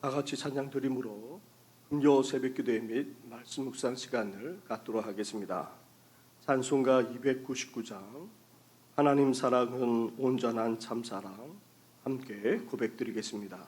다 같이 찬양 드림으로 금요 새벽기도회 및 말씀 묵상 시간을 갖도록 하겠습니다. 찬송가 299장 하나님 사랑은 온전한 참사랑 함께 고백드리겠습니다.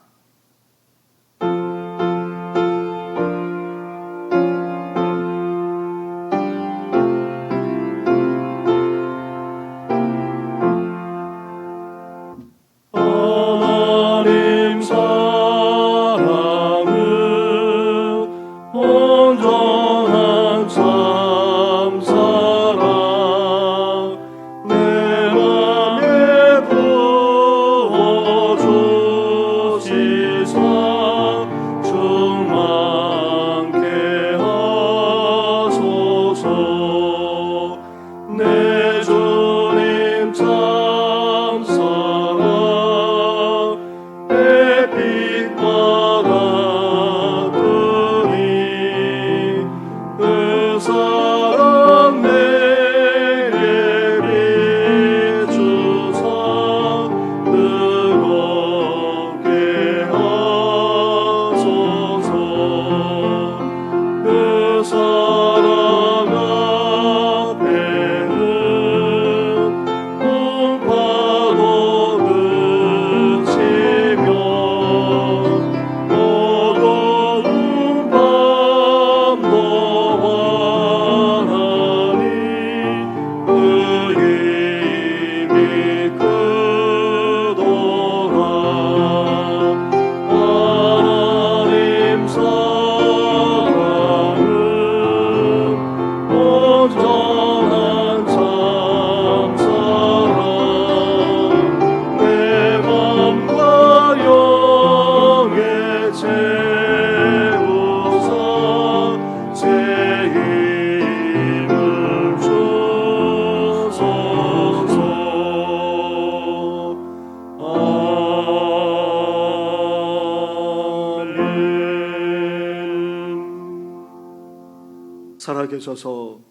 살아계셔서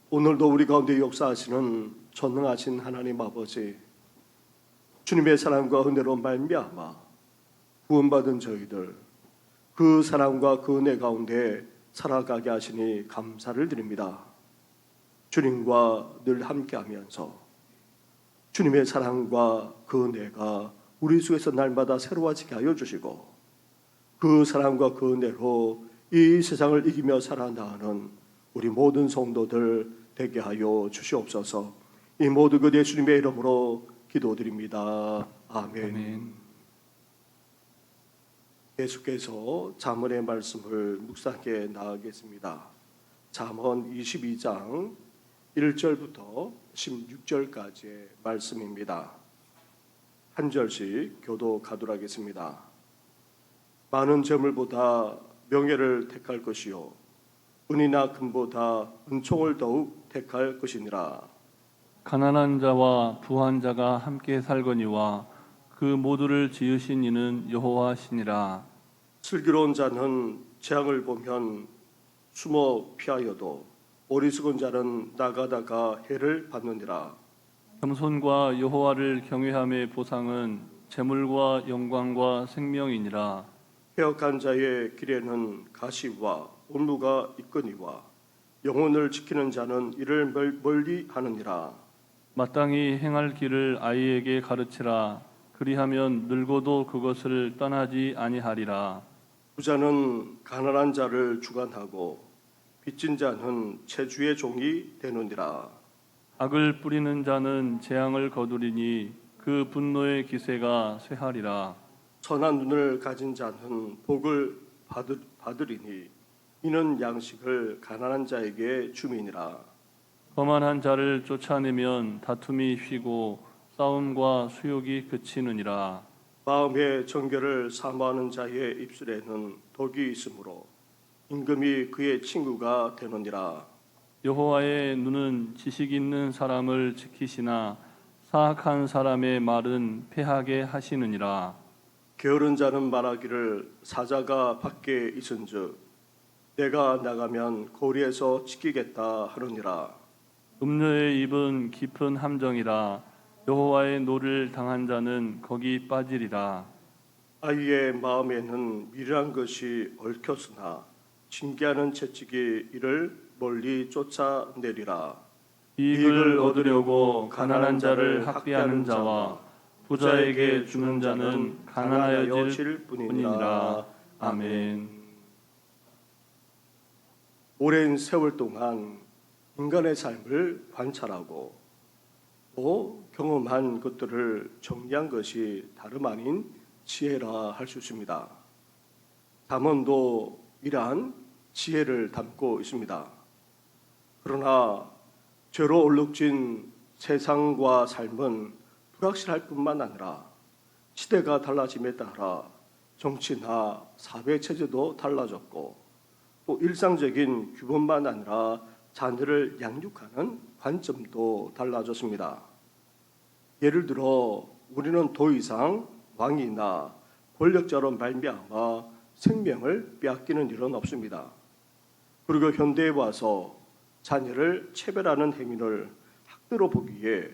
오늘도 우리 가운데 역사하시는 전능하신 하나님 아버지, 주님의 사랑과 은혜로 말미암아 구원받은 저희들 그 사랑과 그 은혜 가운데 살아가게 하시니 감사를 드립니다. 주님과 늘 함께하면서 주님의 사랑과 그 은혜가 우리 속에서 날마다 새로워지게 하여 주시고 그 사랑과 그 은혜로 이 세상을 이기며 살아나가는 우리 모든 성도들 되게 하여 주시옵소서. 이 모든 것 예수님의 이름으로 기도드립니다. 아멘. 계속해서 잠언의 말씀을 묵상해 나가겠습니다. 잠언 22장 1절부터 16절까지의 말씀입니다. 한 절씩 교독하도록 하겠습니다. 많은 재물보다 명예를 택할 것이요 은이나 금보다 은총을 더욱 택할 것이니라. 가난한 자와 부한 자가 함께 살거니와 그 모두를 지으신 이는 여호와시니라. 슬기로운 자는 재앙을 보면 숨어 피하여도 어리석은 자는 나가다가 해를 받느니라. 겸손과 여호와를 경외함의 보상은 재물과 영광과 생명이니라. 해역한 자의 길에는 가시와 온무가 있거니와 영혼을 지키는 자는 이를 멀리 하느니라. 마땅히 행할 길을 아이에게 가르치라. 그리하면 늙어도 그것을 떠나지 아니하리라. 부자는 가난한 자를 주관하고 빚진 자는 채주의 종이 되느니라. 악을 뿌리는 자는 재앙을 거두리니 그 분노의 기세가 쇠하리라. 선한 눈을 가진 자는 복을 받으리니 이는 양식을 가난한 자에게 줌이니라. 거만한 자를 쫓아내면 다툼이 쉬고 싸움과 수욕이 그치느니라. 마음의 정결을 사모하는 자의 입술에는 독이 있으므로 임금이 그의 친구가 되느니라. 여호와의 눈은 지식 있는 사람을 지키시나 사악한 사람의 말은 패하게 하시느니라. 게으른 자는 말하기를 사자가 밖에 있은즉 내가 나가면 고리에서 지키겠다 하느니라. 음녀의 입은 깊은 함정이라. 여호와의 노를 당한 자는 거기 빠지리라. 아이의 마음에는 미련한 것이 얽혔으나 징계하는 채찍이 이를 멀리 쫓아내리라. 이익을 얻으려고 가난한 자를 학대하는 자와 부자에게 주는 자는 가난하여질 뿐이니라. 아멘. 오랜 세월 동안 인간의 삶을 관찰하고 또 경험한 것들을 정리한 것이 다름 아닌 지혜라 할 수 있습니다. 잠언도 이러한 지혜를 담고 있습니다. 그러나 죄로 얼룩진 세상과 삶은 불확실할 뿐만 아니라 시대가 달라짐에 따라 정치나 사회 체제도 달라졌고 또 일상적인 규범만 아니라 자녀를 양육하는 관점도 달라졌습니다. 예를 들어 우리는 더 이상 왕이나 권력자로 말미암아 생명을 빼앗기는 일은 없습니다. 그리고 현대에 와서 자녀를 체벌하는 행위를 학대로 보기에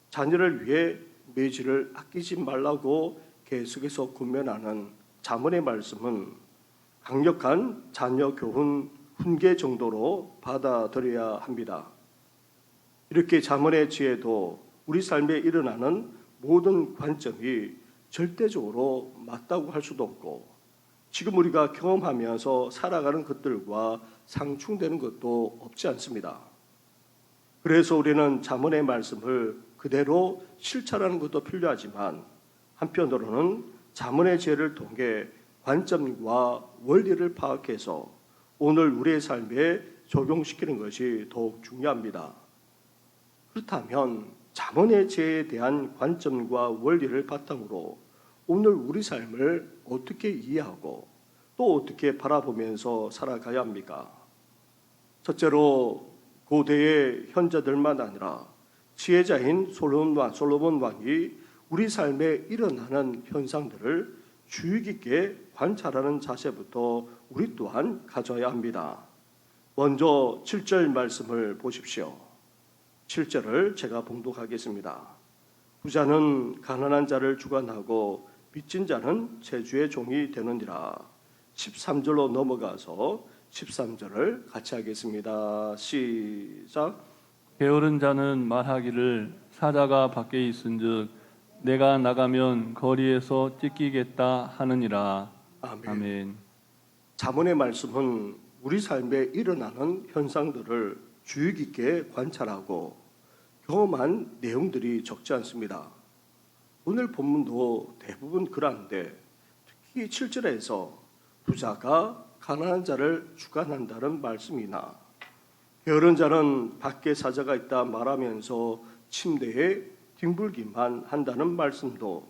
자녀를 위해 매질을 아끼지 말라고 계속해서 권면하는 잠언의 말씀은 강력한 자녀 교훈 훈계 정도로 받아들여야 합니다. 이렇게 잠언의 지혜도 우리 삶에 일어나는 모든 관점이 절대적으로 맞다고 할 수도 없고 지금 우리가 경험하면서 살아가는 것들과 상충되는 것도 없지 않습니다. 그래서 우리는 잠언의 말씀을 그대로 실천하는 것도 필요하지만 한편으로는 잠언의 지혜를 통해 관점과 원리를 파악해서 오늘 우리의 삶에 적용시키는 것이 더욱 중요합니다. 그렇다면 잠언의 지혜에 대한 관점과 원리를 바탕으로 오늘 우리 삶을 어떻게 이해하고 또 어떻게 바라보면서 살아가야 합니까? 첫째로 고대의 현자들만 아니라 지혜자인 솔로몬 왕이 우리 삶에 일어나는 현상들을 주의 깊게 관찰하는 자세부터 우리 또한 가져야 합니다. 먼저 7절 말씀을 보십시오. 7절을 제가 봉독하겠습니다. 부자는 가난한 자를 주관하고 빚진 자는 재주의 종이 되느니라. 13절로 넘어가서 13절을 같이 하겠습니다. 시작. 게으른 자는 말하기를 사자가 밖에 있은즉 내가 나가면 거리에서 찢기겠다 하느니라. 아멘. 아멘. 잠언의 말씀은 우리 삶에 일어나는 현상들을 주의 깊게 관찰하고 경험한 내용들이 적지 않습니다. 오늘 본문도 대부분 그러한데 특히 7절에서 부자가 가난한 자를 주관한다는 말씀이나 게으른 자는 밖에 사자가 있다 말하면서 침대에 뒹굴기만 한다는 말씀도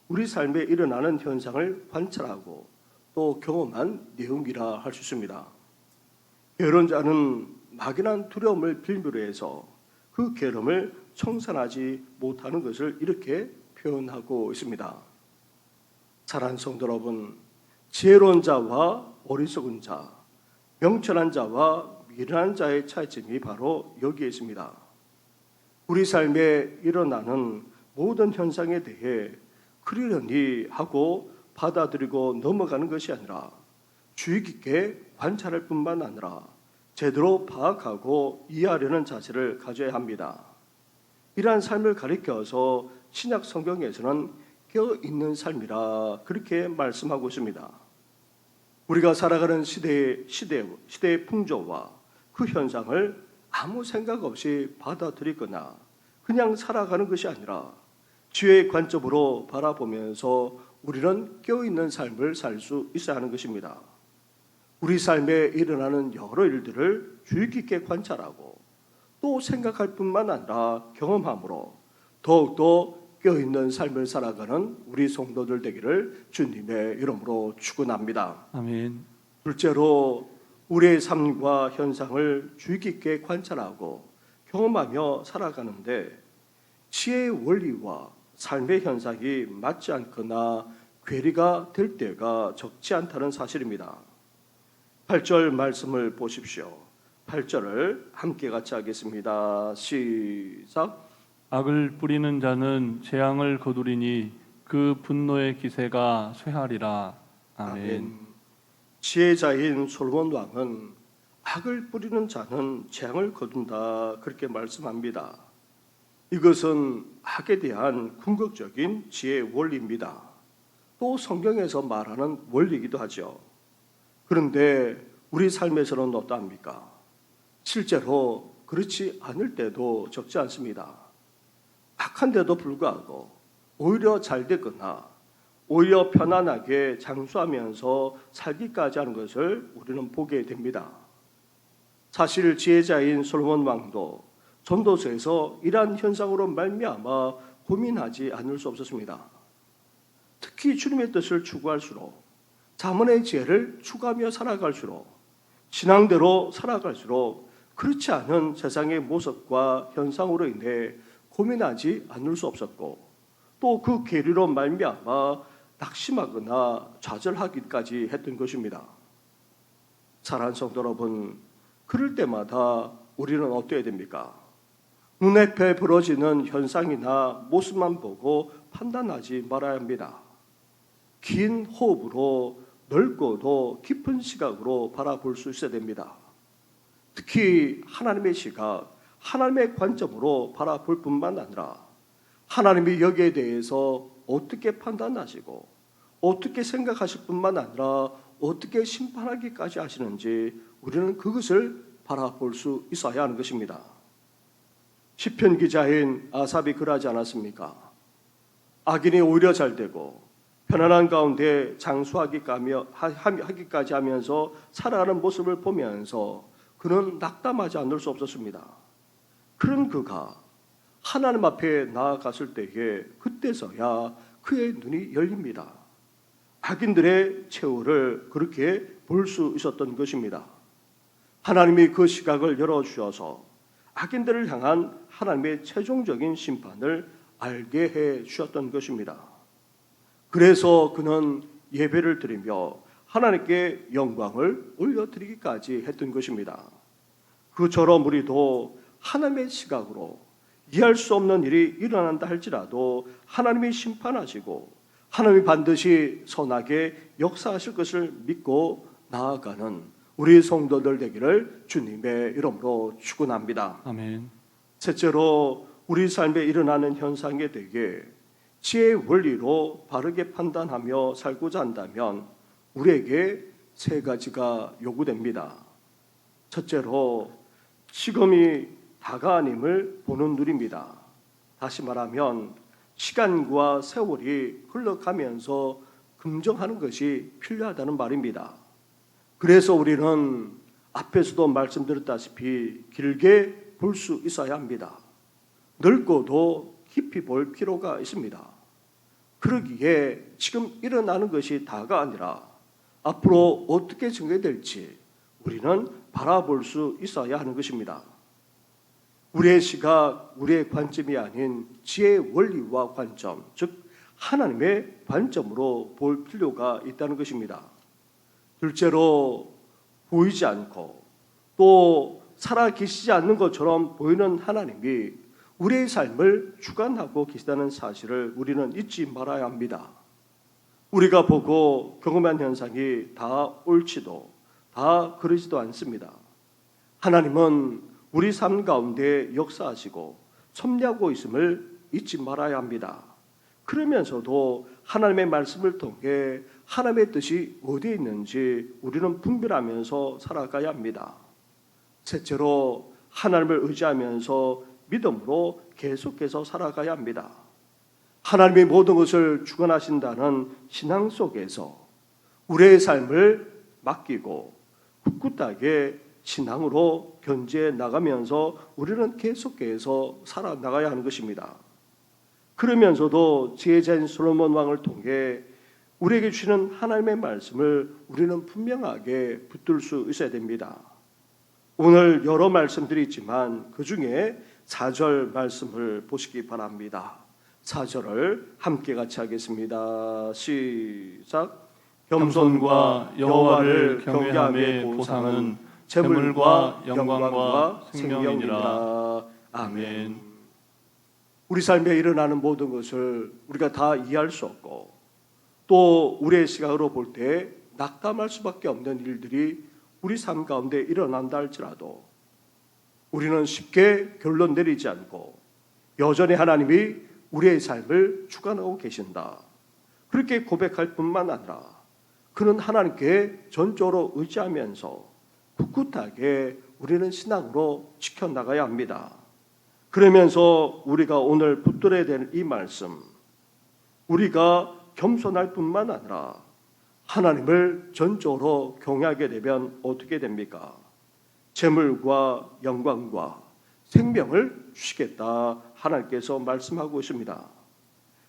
우리 삶에 일어나는 현상을 관찰하고 또 경험한 내용이라 할 수 있습니다. 게으른 자는 막연한 두려움을 빌미로 해서 그 게으름을 청산하지 못하는 것을 이렇게 표현하고 있습니다. 사랑하는 성도 여러분, 지혜로운 자와 어리석은 자, 명철한 자와 미련한 자의 차이점이 바로 여기에 있습니다. 우리 삶에 일어나는 모든 현상에 대해 그러려니 하고 받아들이고 넘어가는 것이 아니라 주의 깊게 관찰할 뿐만 아니라 제대로 파악하고 이해하려는 자세를 가져야 합니다. 이러한 삶을 가리켜서 신약 성경에서는 깨어있는 삶이라 그렇게 말씀하고 있습니다. 우리가 살아가는 시대의 풍조와 그 현상을 아무 생각 없이 받아들이거나 그냥 살아가는 것이 아니라 지혜의 관점으로 바라보면서 우리는 깨어있는 삶을 살 수 있어야 하는 것입니다. 우리 삶에 일어나는 여러 일들을 주의 깊게 관찰하고 또 생각할 뿐만 아니라 경험함으로 더욱더 깨어있는 삶을 살아가는 우리 성도들 되기를 주님의 이름으로 축원합니다. 아멘. 둘째로 우리의 삶과 현상을 주의 깊게 관찰하고 경험하며 살아가는데 지혜의 원리와 삶의 현상이 맞지 않거나 괴리가 될 때가 적지 않다는 사실입니다. 8절 말씀을 보십시오. 8절을 함께 같이 하겠습니다. 시작. 악을 뿌리는 자는 재앙을 거두리니 그 분노의 기세가 쇠하리라. 아멘. 지혜자인 솔로몬 왕은 악을 뿌리는 자는 재앙을 거둔다 그렇게 말씀합니다. 이것은 악에 대한 궁극적인 지혜의 원리입니다. 또 성경에서 말하는 원리이기도 하죠. 그런데 우리 삶에서는 어떠합니까? 실제로 그렇지 않을 때도 적지 않습니다. 악한데도 불구하고 오히려 잘 되거나 오히려 편안하게 장수하면서 살기까지 하는 것을 우리는 보게 됩니다. 사실 지혜자인 솔로몬 왕도 전도서에서 이러한 현상으로 말미암아 고민하지 않을 수 없었습니다. 특히 주님의 뜻을 추구할수록 자문의 지혜를 추구하며 살아갈수록 신앙대로 살아갈수록 그렇지 않은 세상의 모습과 현상으로 인해 고민하지 않을 수 없었고 또 그 계류로 말미암아 낙심하거나 좌절하기까지 했던 것입니다. 사랑하는 성도 여러분, 그럴 때마다 우리는 어떠해야 됩니까? 눈앞에 벌어지는 현상이나 모습만 보고 판단하지 말아야 합니다. 긴 호흡으로 넓고도 깊은 시각으로 바라볼 수 있어야 됩니다. 특히 하나님의 시각, 하나님의 관점으로 바라볼 뿐만 아니라 하나님이 여기에 대해서 어떻게 판단하시고 어떻게 생각하실 뿐만 아니라 어떻게 심판하기까지 하시는지 우리는 그것을 바라볼 수 있어야 하는 것입니다. 시편 기자인 아삽이 그러하지 않았습니까? 악인이 오히려 잘 되고 편안한 가운데 장수하기까지 하면서 살아가는 모습을 보면서 그는 낙담하지 않을 수 없었습니다. 그런 그가 하나님 앞에 나아갔을 때에 그때서야 그의 눈이 열립니다. 악인들의 최후를 그렇게 볼 수 있었던 것입니다. 하나님이 그 시각을 열어주셔서 악인들을 향한 하나님의 최종적인 심판을 알게 해 주셨던 것입니다. 그래서 그는 예배를 드리며 하나님께 영광을 올려드리기까지 했던 것입니다. 그처럼 우리도 하나님의 시각으로 이해할 수 없는 일이 일어난다 할지라도 하나님이 심판하시고 하나님이 반드시 선하게 역사하실 것을 믿고 나아가는 우리 성도들 되기를 주님의 이름으로 축원합니다. 아멘. 셋째로 우리 삶에 일어나는 현상에 대해 지혜의 원리로 바르게 판단하며 살고자 한다면 우리에게 세 가지가 요구됩니다. 첫째로 시금이 다가아님을 보는 눈입니다. 다시 말하면 시간과 세월이 흘러가면서 긍정하는 것이 필요하다는 말입니다. 그래서 우리는 앞에서도 말씀드렸다시피 길게 볼 수 있어야 합니다. 넓고도 깊이 볼 필요가 있습니다. 그러기에 지금 일어나는 것이 다가 아니라 앞으로 어떻게 전개될지 우리는 바라볼 수 있어야 하는 것입니다. 우리의 시각, 우리의 관점이 아닌 지혜의 원리와 관점, 즉 하나님의 관점으로 볼 필요가 있다는 것입니다. 둘째로 보이지 않고 또 살아계시지 않는 것처럼 보이는 하나님이 우리의 삶을 주관하고 계시다는 사실을 우리는 잊지 말아야 합니다. 우리가 보고 경험한 현상이 다 옳지도 다 그러지도 않습니다. 하나님은 우리 삶 가운데 역사하시고 섭리하고 있음을 잊지 말아야 합니다. 그러면서도 하나님의 말씀을 통해 하나님의 뜻이 어디에 있는지 우리는 분별하면서 살아가야 합니다. 셋째로 하나님을 의지하면서 믿음으로 계속해서 살아가야 합니다. 하나님이 모든 것을 주관하신다는 신앙 속에서 우리의 삶을 맡기고 굳굳하게 신앙으로 견지해 나가면서 우리는 계속해서 살아나가야 하는 것입니다. 그러면서도 지혜자인 솔로몬 왕을 통해 우리에게 주시는 하나님의 말씀을 우리는 분명하게 붙들 수 있어야 됩니다. 오늘 여러 말씀들이 있지만 그 중에 4절 말씀을 보시기 바랍니다. 4절을 함께 같이 하겠습니다. 시작. 겸손과 여호와를 경외함의 보상은 재물과 영광과 생명이니라. 아멘. 우리 삶에 일어나는 모든 것을 우리가 다 이해할 수 없고 또 우리의 시각으로 볼 때 낙담할 수밖에 없는 일들이 우리 삶 가운데 일어난다 할지라도 우리는 쉽게 결론 내리지 않고 여전히 하나님이 우리의 삶을 주관하고 계신다. 그렇게 고백할 뿐만 아니라 그는 하나님께 전적으로 의지하면서 굳굳하게 우리는 신앙으로 지켜나가야 합니다. 그러면서 우리가 오늘 붙들어야 되는 이 말씀, 우리가 겸손할 뿐만 아니라 하나님을 전적으로 경외하게 되면 어떻게 됩니까? 재물과 영광과 생명을 주시겠다 하나님께서 말씀하고 있습니다.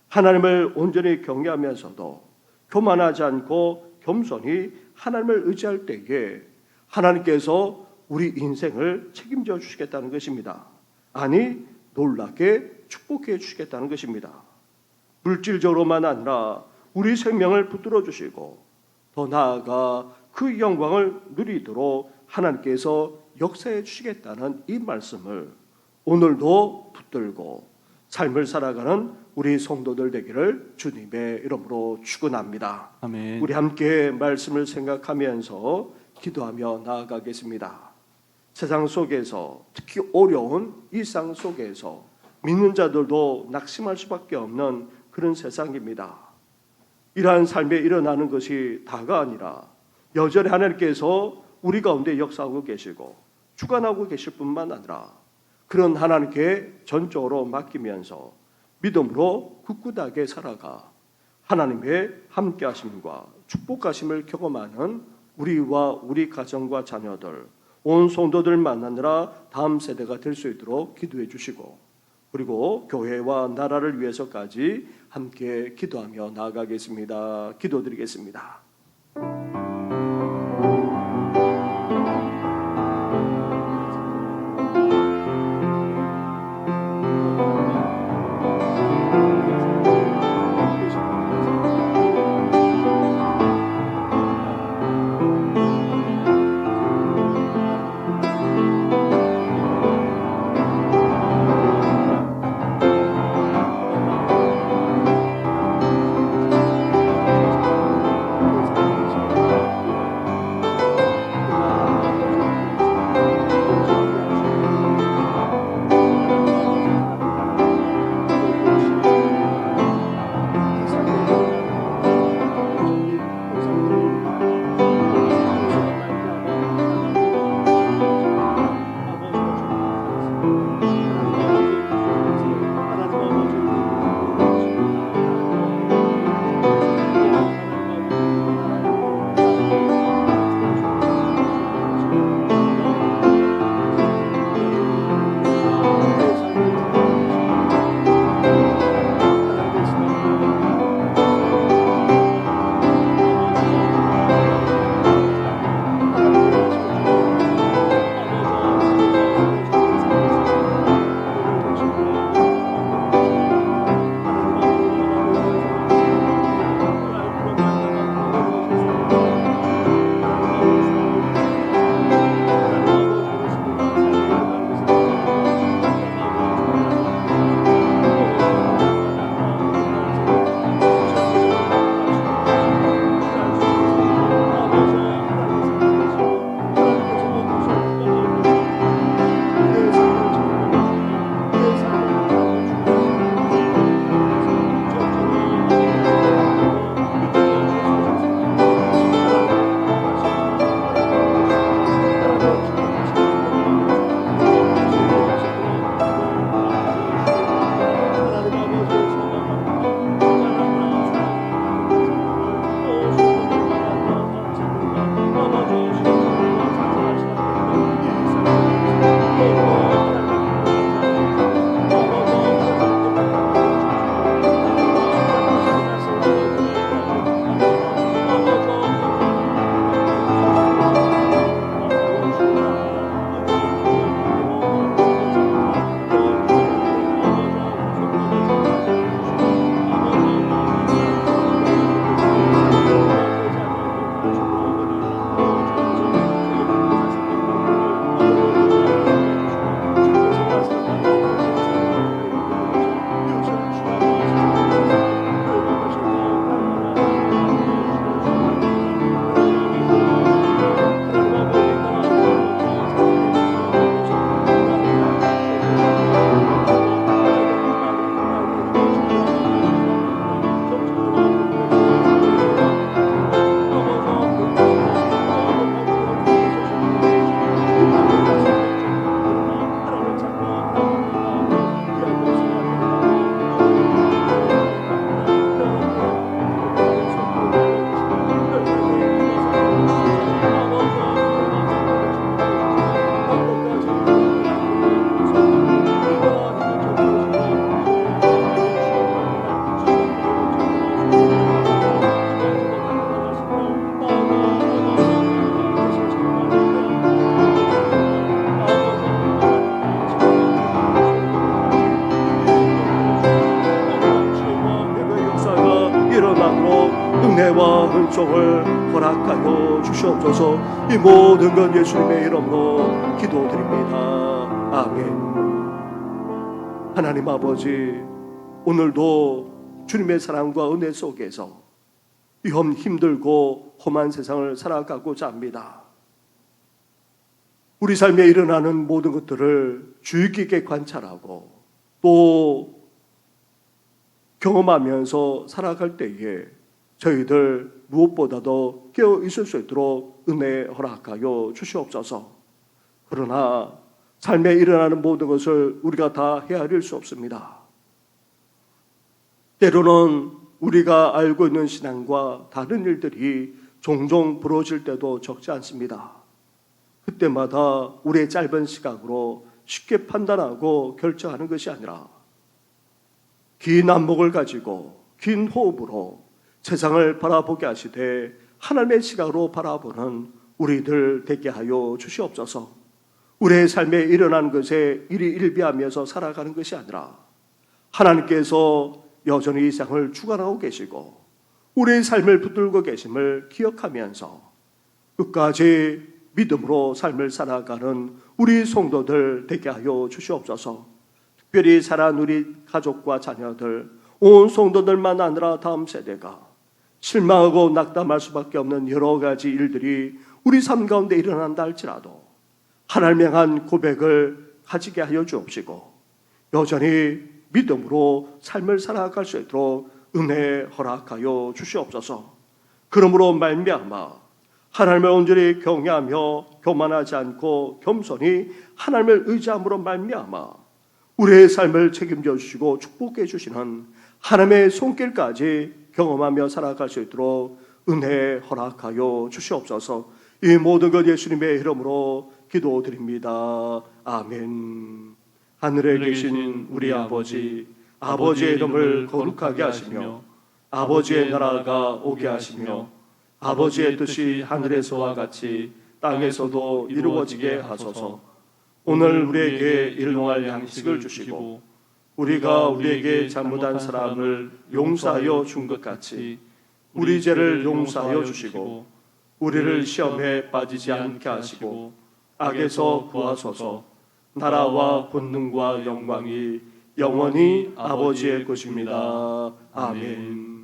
하나님을 온전히 경외하면서도 교만하지 않고 겸손히 하나님을 의지할 때에 하나님께서 우리 인생을 책임져 주시겠다는 것입니다. 아니 놀랍게 축복해 주시겠다는 것입니다. 물질적으로만 아니라 우리 생명을 붙들어 주시고 더 나아가 그 영광을 누리도록 하나님께서 역사해 주시겠다는 이 말씀을 오늘도 붙들고 삶을 살아가는 우리 성도들 되기를 주님의 이름으로 축원합니다. 아멘. 우리 함께 말씀을 생각하면서 기도하며 나아가겠습니다. 세상 속에서 특히 어려운 일상 속에서 믿는 자들도 낙심할 수밖에 없는 그런 세상입니다. 이러한 삶에 일어나는 것이 다가 아니라 여전히 하나님께서 우리 가운데 역사하고 계시고 주관하고 계실 뿐만 아니라 그런 하나님께 전적으로 맡기면서 믿음으로 굳굳하게 살아가 하나님의 함께하심과 축복하심을 경험하는 우리와 우리 가정과 자녀들, 온 성도들 만나느라 다음 세대가 될 수 있도록 기도해 주시고 그리고 교회와 나라를 위해서까지 함께 기도하며 나아가겠습니다. 기도드리겠습니다. 일어나도록 은혜와 은총을 허락하여 주시옵소서. 이 모든 것 예수님의 이름으로 기도드립니다. 아멘. 하나님 아버지, 오늘도 주님의 사랑과 은혜 속에서 힘들고 험한 세상을 살아가고자 합니다. 우리 삶에 일어나는 모든 것들을 주의 깊게 관찰하고 또 경험하면서 살아갈 때에 저희들 무엇보다도 깨어 있을 수 있도록 은혜 허락하여 주시옵소서. 그러나 삶에 일어나는 모든 것을 우리가 다 헤아릴 수 없습니다. 때로는 우리가 알고 있는 신앙과 다른 일들이 종종 벌어질 때도 적지 않습니다. 그때마다 우리의 짧은 시각으로 쉽게 판단하고 결정하는 것이 아니라 긴 안목을 가지고 긴 호흡으로 세상을 바라보게 하시되 하나님의 시각으로 바라보는 우리들 되게 하여 주시옵소서. 우리의 삶에 일어나는 것에 일희일비하면서 살아가는 것이 아니라 하나님께서 여전히 이 세상을 주관하고 계시고 우리의 삶을 붙들고 계심을 기억하면서 끝까지 믿음으로 삶을 살아가는 우리 성도들 되게 하여 주시옵소서. 특별히 사랑하는 우리 가족과 자녀들, 온 성도들만 아니라 다음 세대가 실망하고 낙담할 수밖에 없는 여러 가지 일들이 우리 삶 가운데 일어난다 할지라도 하나님을 향한 고백을 가지게 하여 주옵시고 여전히 믿음으로 삶을 살아갈 수 있도록 은혜 허락하여 주시옵소서. 그러므로 말미암아 하나님을 온전히 경외하며 교만하지 않고 겸손히 하나님을 의지함으로 말미암아 우리의 삶을 책임져 주시고 축복해 주시는 하나님의 손길까지 경험하며 살아갈 수 있도록 은혜 허락하여 주시옵소서. 이 모든 것 예수님의 이름으로 기도드립니다. 아멘. 하늘에 계신 우리 아버지, 아버지의 이름을 거룩하게 하시며 아버지의 나라가 오게 하시며 아버지의 뜻이 하늘에서와 같이 땅에서도 이루어지게 하소서. 오늘 우리에게 일용할 양식을 주시고 우리가 우리에게 잘못한 사람을 용서하여 준 것 같이 우리 죄를 용서하여 주시고 우리를 시험에 빠지지 않게 하시고 악에서 구하소서. 나라와 권능과 영광이 영원히 아버지의 것입니다. 아멘.